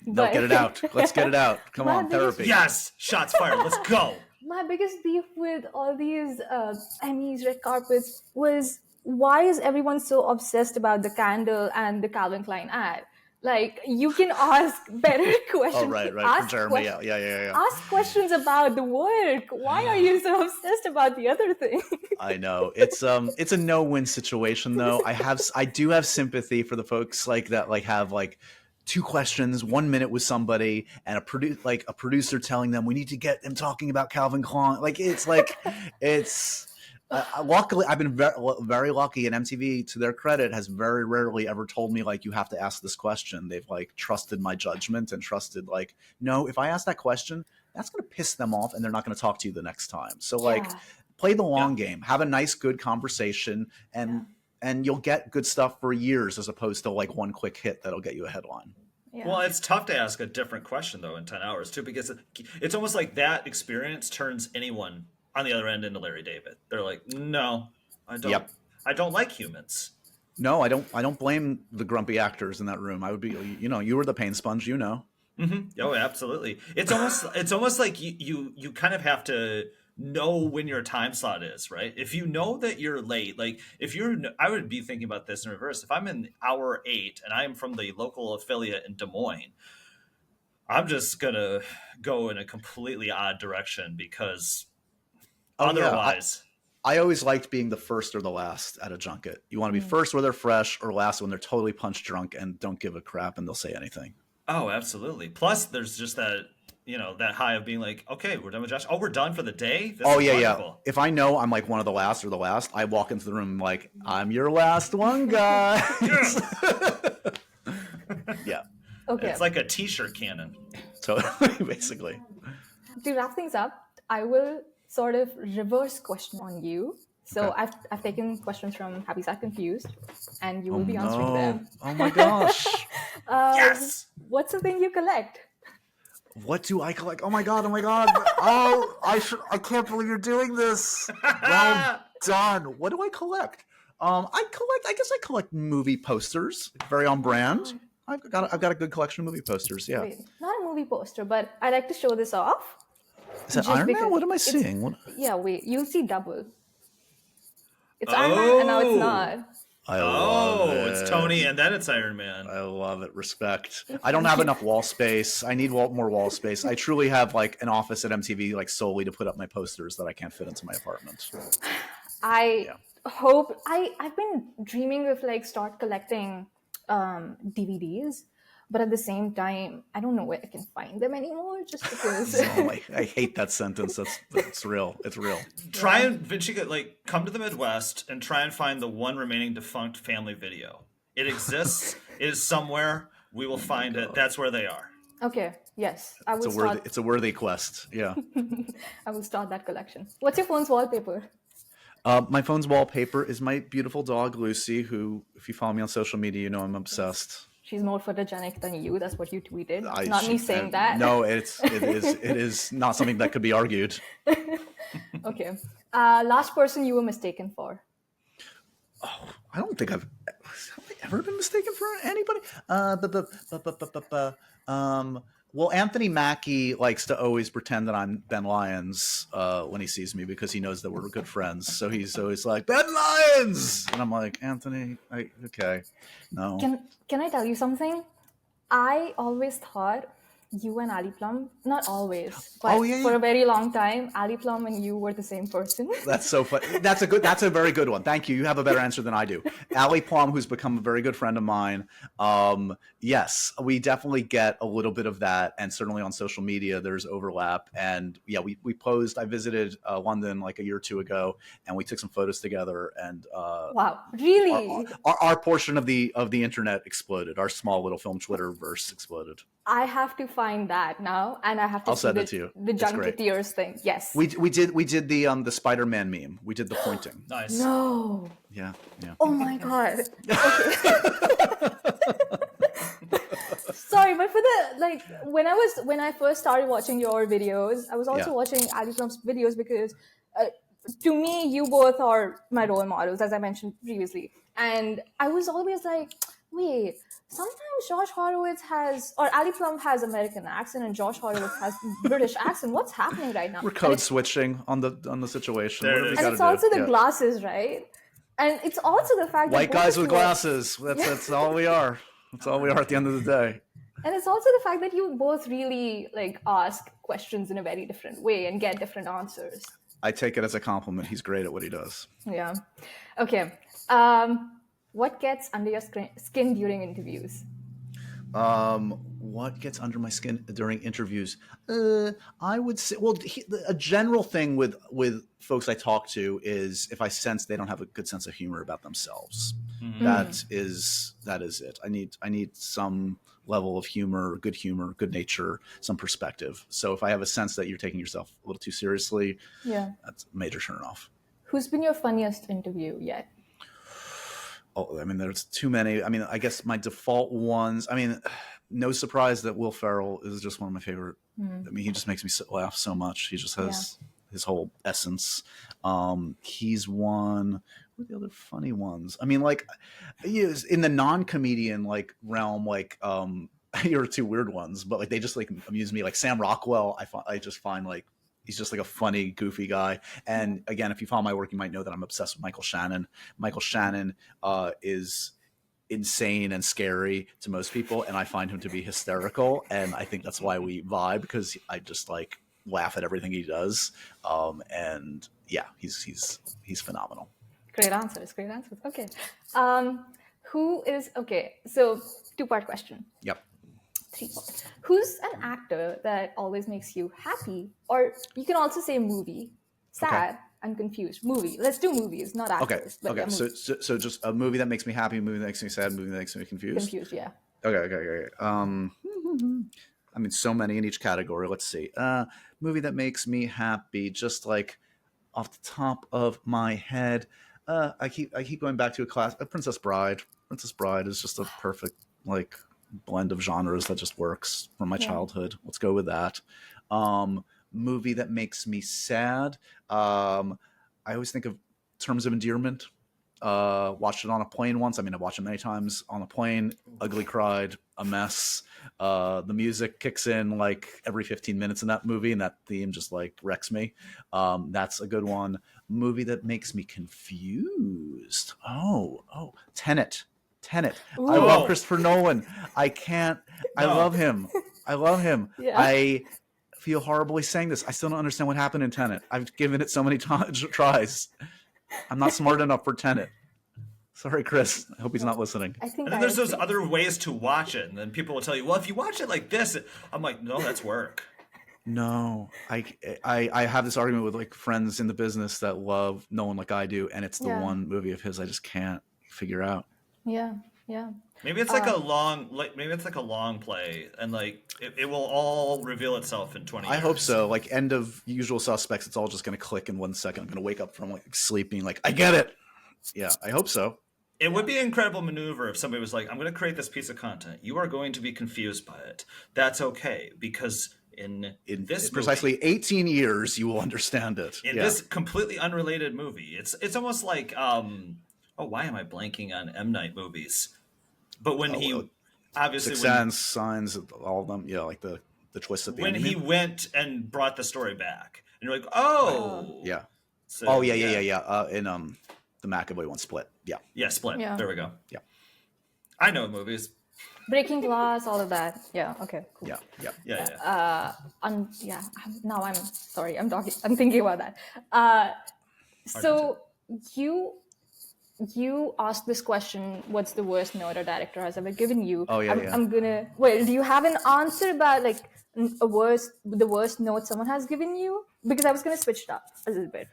No, get it out. Let's get it out. Come on, therapy.
Yes, shots fired. Let's go.
My biggest beef with all these Emmys, red carpets, was why is everyone so obsessed about the candle and the Calvin Klein ad? Like, you can ask better questions.
Oh, right. For Jeremy, yeah.
Ask questions about the work. Why are you so obsessed about the other thing?
I know. It's a no-win situation, though. I do have sympathy for the folks like that, like have like 2 questions, 1 minute with somebody, and a producer telling them we need to get them talking about Calvin Klein. Luckily, I've been very lucky, and MTV, to their credit, has very rarely ever told me you have to ask this question. They've trusted my judgment and trusted no, if I ask that question, that's going to piss them off, and they're not going to talk to you the next time. So play the long game, have a nice, good conversation, and you'll get good stuff for years, as opposed to one quick hit that'll get you a headline.
Yeah.
Well, it's tough to ask a different question though in 10 hours too, because it's almost like that experience turns anyone on the other end into Larry David. They're like, no, I don't. Yep. I don't like humans.
No, I don't blame the grumpy actors in that room. I would be, you were the pain sponge,
Mm-hmm. Oh, absolutely. It's almost like you kind of have to know when your time slot is, right? If you know that you're late, I would be thinking about this in reverse. If I'm in hour 8 and I'm from the local affiliate in Des Moines, I'm just gonna go in a completely odd direction because otherwise.
I always liked being the first or the last at a junket. You want to be first when they're fresh, or last when they're totally punch drunk and don't give a crap and they'll say anything.
Oh, absolutely. Plus, there's just that, that high of being like, okay, we're done with Josh. Oh, we're done for the day? This is wonderful.
If I know I'm one of the last or the last, I walk into the room I'm your last one, guys. Yeah.
Okay.
It's like a t-shirt cannon.
Totally, basically.
To wrap things up, I will sort of reverse question on you. So okay. I've taken questions from Happy Sad Confused, and you will be answering them.
Oh my gosh.
Yes.
What's the thing you collect?
What do I collect? Oh my god. Oh, I can't believe you're doing this. Well done. What do I collect? I guess I collect movie posters. Very on brand. I've got a good collection of movie posters. Yeah.
Wait, not a movie poster, but I like to show this off.
Is that Iron Man? What am I seeing?
Yeah, wait. You'll see double. It's Iron Man, and now it's not.
I love it.
It's Tony, and then it's Iron Man.
I love it. Respect. I don't have enough wall space. I need more wall space. I truly have an office at MTV solely to put up my posters that I can't fit into my apartment.
Hope I've been dreaming of start collecting DVDs, but at the same time I don't know where I can find them anymore, just because
I hate that sentence. That's real. It's real.
Try and Vinci come to the Midwest and try and find the one remaining defunct family video. It exists. It is somewhere. We will find it. That's where they are.
Okay. Yes, I will.
It's a worthy quest. Yeah.
I will start that collection. What's your phone's wallpaper?
My phone's wallpaper is my beautiful dog, Lucy, who, if you follow me on social media, you know I'm obsessed.
She's more photogenic than you. That's what you tweeted. Not me saying that.
No, it is not something that could be argued.
Okay. Last person you were mistaken for?
Oh, I don't think have I ever been mistaken for anybody? Well, Anthony Mackie likes to always pretend that I'm Ben Lyons when he sees me, because he knows that we're good friends. So he's always like, Ben Lyons! And I'm like, Anthony, okay, no.
Can I tell you something? I always thought you and Ali Plum, not always, but for a very long time, Ali Plum and you were the same person. That's
so funny. That's a very good one. Thank you. You have a better answer than I do. Ali Plum, who's become a very good friend of mine. Yes, we definitely get a little bit of that. And certainly on social media, there's overlap. And yeah, we posed, I visited London a year or two ago, and we took some photos together. And
wow, really?
Our portion of the internet exploded. Our small little film Twitterverse exploded.
I have to find that now, and I have to see the Junketeers thing. Yes,
we did the Spider-Man meme. We did the pointing.
Nice.
No.
Yeah.
Oh my god. Okay. Sorry, but for the when I first started watching your videos, I was also watching Ali Plum's videos because to me, you both are my role models, as I mentioned previously, and I was always like, wait. Sometimes Josh Horowitz or Ali Plum has American accent and Josh Horowitz has British accent. What's happening right now?
We're code switching on the situation.
And it's also the glasses, right? And it's also the fact that
white guys with glasses. That's all we are. That's all we are at the end of the day.
And it's also the fact that you both really ask questions in a very different way and get different answers.
I take it as a compliment. He's great at what he does.
Yeah. Okay. What gets under your skin during interviews?
What gets under my skin during interviews? I would say, well, a general thing with folks I talk to is if I sense they don't have a good sense of humor about themselves.
Mm-hmm.
That is it. I need some level of humor, good nature, some perspective. So if I have a sense that you're taking yourself a little too seriously, that's a major turnoff.
Who's been your funniest interview yet?
Oh, I mean, there's too many. I mean, I guess my default ones. I mean, no surprise that Will Ferrell is just one of my favorite. I mean, he just makes me laugh so much. He just has his whole essence. He's one. What are the other funny ones? I mean, like, in the non-comedian like realm, like here are two weird ones, but like they just like amuse me. Like Sam Rockwell, I just find like he's just like a funny, goofy guy. And again, if you follow my work, you might know that I'm obsessed with Michael Shannon. Michael Shannon is insane and scary to most people, and I find him to be hysterical. And I think that's why we vibe, because I just like laugh at everything he does. And yeah, he's phenomenal.
Great answers. Okay. So 2-part question.
Yep.
3-part. Who's an actor that always makes you happy? Or you can also say movie. Sad and confused. Movie. Let's do movies, not actors.
Okay. So just a movie that makes me happy, a movie that makes me sad, a movie that makes me confused.
Confused, yeah.
Okay. I mean, so many in each category. Let's see. Movie that makes me happy, just like off the top of my head. I keep going back to a class. Princess Bride. Princess Bride is just a perfect like blend of genres that just works from my childhood. Let's go with that. Movie that makes me sad. I always think of Terms of Endearment. Watched it on a plane once. I mean, I've watched it many times on a plane. Ugly cried, a mess. The music kicks in like every 15 minutes in that movie, and that theme just like wrecks me. That's a good one. Movie that makes me confused. Oh, Tenet. Ooh. I love Christopher Nolan. I love him. Yeah. I feel horribly saying this. I still don't understand what happened in Tenet. I've given it so many tries. I'm not smart enough for Tenet. Sorry, Chris. I hope he's not listening.
And then there's those other ways to watch it, and then people will tell you, "Well, if you watch it like this," I'm like, "No, that's work."
No, I have this argument with like friends in the business that love Nolan like I do, and it's the one movie of his I just can't figure out.
Yeah.
Maybe it's like a long play, and like it will all reveal itself in 20 years.
I hope so. Like end of Usual Suspects, it's all just going to click in 1 second. I'm going to wake up from like sleeping, like I get it. Yeah, I hope so.
It would be an incredible maneuver if somebody was like, "I'm going to create this piece of content. You are going to be confused by it. That's okay, because in this
precisely
movie,
18 years, you will understand it."
In this completely unrelated movie, it's almost like why am I blanking on M. Night movies? But when he obviously
Sixth Sense, Signs, all of them, like the twist at the end.
When he went and brought the story back, and you're like, oh,
yeah,
so,
in the McAvoy one, Split,
Split.
Yeah.
There we go.
Yeah,
I know movies.
Breaking Glass, all of that. Yeah. Okay. Cool.
Yeah.
Now I'm sorry. I'm thinking about that. So you asked this question, what's the worst note a director has ever given you? I'm gonna do you have an answer about like the worst note someone has given you? Because I was gonna switch it up a little bit.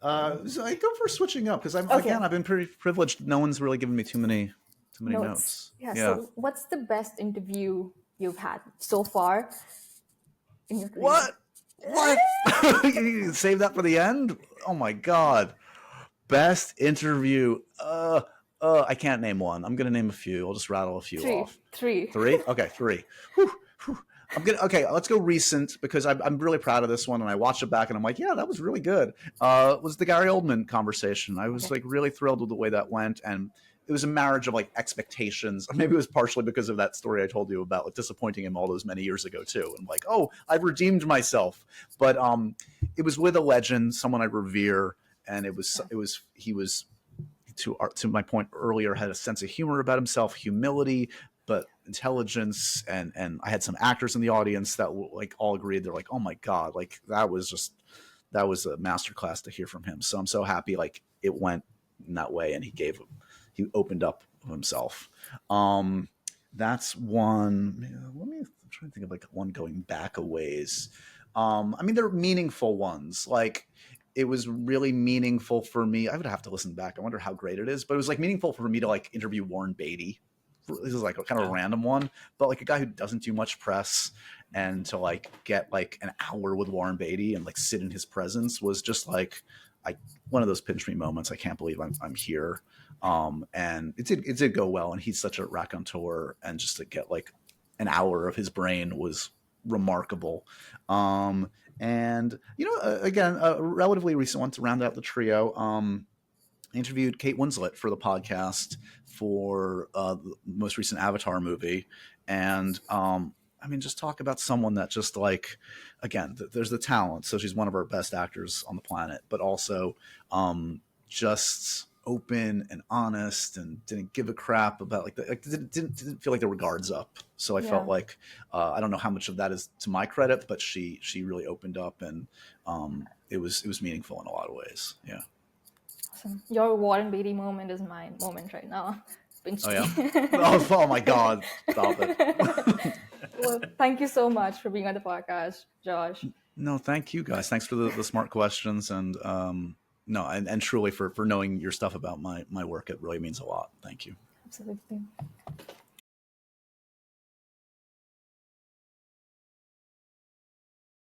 So I go for switching up because I've been pretty privileged. No one's really given me too many notes.
Yeah. So what's the best interview you've had so far in your career?
What? You save that for the end? Oh my God. Best interview. I can't name one. I'm gonna name a few. I'll just rattle a few off.
Three.
Okay, 3. Whew. Let's go recent because I'm really proud of this one, and I watched it back and I'm like, yeah, that was really good. It was the Gary Oldman conversation. I was like really thrilled with the way that went, and it was a marriage of like expectations. Maybe it was partially because of that story I told you about, like disappointing him all those many years ago too, and like, oh, I've redeemed myself. But it was with a legend, someone I revere. And he was to my point earlier, had a sense of humor about himself, humility, but intelligence, and I had some actors in the audience that like all agreed. They're like, oh my God, like that was a masterclass to hear from him. So I'm so happy like it went in that way, and he opened up himself. That's one. I'm trying to think of like one going back a ways. I mean, they're meaningful ones. Like, it was really meaningful for me. I would have to listen back. I wonder how great it is, but it was like meaningful for me to like interview Warren Beatty. This is like a kind of a random one, but like a guy who doesn't do much press, and to like get like an hour with Warren Beatty and like sit in his presence was just like, I one of those pinch me moments. I can't believe I'm here. And it did go well, and he's such a raconteur, and just to get like an hour of his brain was remarkable. And again, a relatively recent one to round out the trio. I interviewed Kate Winslet for the podcast for the most recent Avatar movie, and I mean, just talk about someone that just like, again, there's the talent. So she's one of our best actors on the planet, but also just open and honest, and didn't give a crap about didn't feel like there were guards up. So I felt like I don't know how much of that is to my credit, but she really opened up, and it was meaningful in a lot of ways. Yeah.
Awesome. Your Warren Beatty moment is my moment right now. Pinch
Oh
me.
yeah. Oh my God! Stop it.
Well, thank you so much for being on the podcast, Josh.
No, thank you guys. Thanks for the smart questions, and no, and truly for knowing your stuff about my work. It really means a lot. Thank you.
Absolutely.